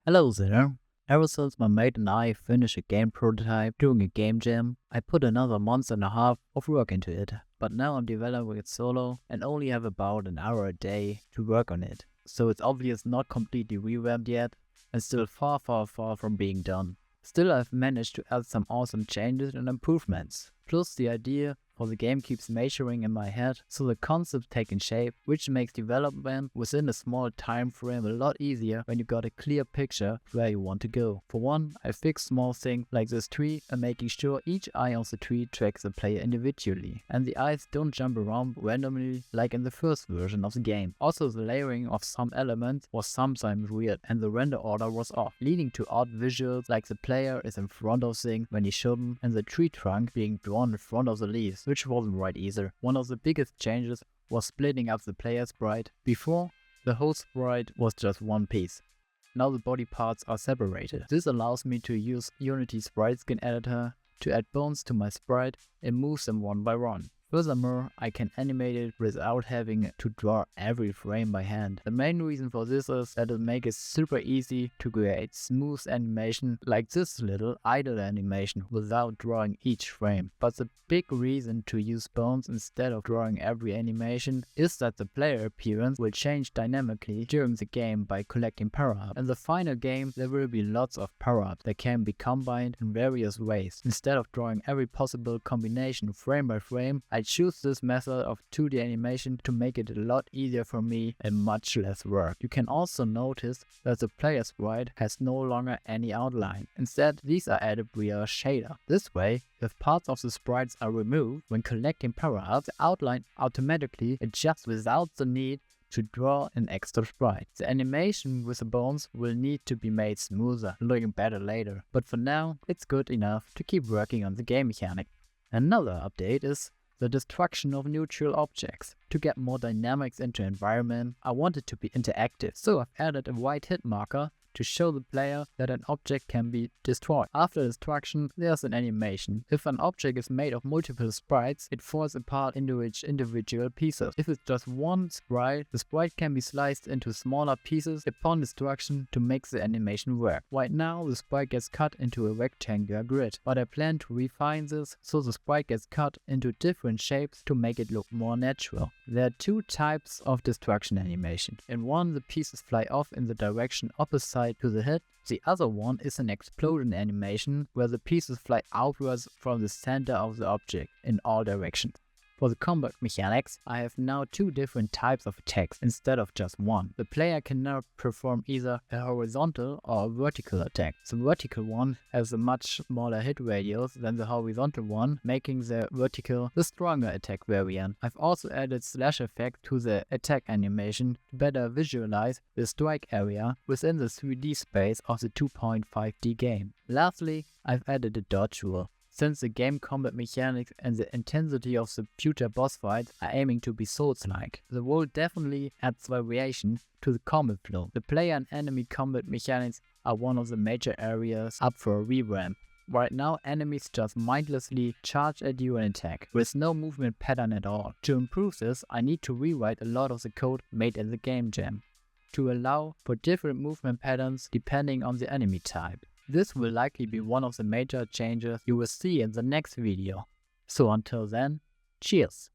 Hello there. Ever since my mate and I finished a game prototype during a game jam, I put another month and a half of work into it. But now I'm developing it solo and only have about an hour a day to work on it. So it's obvious not completely revamped yet and still far from being done. Still, I've managed to add some awesome changes and improvements. Plus, the idea for the game keeps maturing in my head, so the concept's taking shape, which makes development within a small time frame a lot easier when you got a clear picture of where you want to go. For one, I fixed small things like this tree and making sure each eye on the tree tracks the player individually, and the eyes don't jump around randomly like in the first version of the game. Also, the layering of some elements was sometimes weird and the render order was off, leading to odd visuals like the player is in front of things when he shouldn't and the tree trunk being drawn in front of the leaves, which wasn't right either. One of the biggest changes was splitting up the player sprite. Before, the whole sprite was just one piece. Now the body parts are separated. This allows me to use Unity Sprite Skin Editor to add bones to my sprite and move them one by one. Furthermore, I can animate it without having to draw every frame by hand. The main reason for this is that it makes it super easy to create smooth animation like this little idle animation without drawing each frame. But the big reason to use bones instead of drawing every animation is that the player appearance will change dynamically during the game by collecting power-ups. In the final game, there will be lots of power-ups that can be combined in various ways. Instead of drawing every possible combination frame by frame, I choose this method of 2D animation to make it a lot easier for me and much less work. You can also notice that the player sprite has no longer any outline. Instead, these are added via a shader. This way, if parts of the sprites are removed when collecting power-ups, the outline automatically adjusts without the need to draw an extra sprite. The animation with the bones will need to be made smoother, looking better later. But for now, it's good enough to keep working on the game mechanic. Another update is the destruction of neutral objects. To get more dynamics into environment, I want it to be interactive, so I've added a white hit marker to show the player that an object can be destroyed. After destruction, there's an animation. If an object is made of multiple sprites, it falls apart into its individual pieces. If it's just one sprite, the sprite can be sliced into smaller pieces upon destruction to make the animation work. Right now, the sprite gets cut into a rectangular grid, but I plan to refine this so the sprite gets cut into different shapes to make it look more natural. There are two types of destruction animation. In one, the pieces fly off in the direction opposite to the hit. The other one is an explosion animation where the pieces fly outwards from the center of the object in all directions. For the combat mechanics, I have now two different types of attacks instead of just one. The player can now perform either a horizontal or a vertical attack. The vertical one has a much smaller hit radius than the horizontal one, making the vertical the stronger attack variant. I've also added slash effect to the attack animation to better visualize the strike area within the 3D space of the 2.5D game. Lastly, I've added a dodge rule. Since the game combat mechanics and the intensity of the future boss fights are aiming to be Souls-like, the role definitely adds variation to the combat flow. The player and enemy combat mechanics are one of the major areas up for a revamp. Right now, enemies just mindlessly charge at you and attack, with no movement pattern at all. To improve this, I need to rewrite a lot of the code made in the game jam to allow for different movement patterns depending on the enemy type. This will likely be one of the major changes you will see in the next video. So until then, cheers!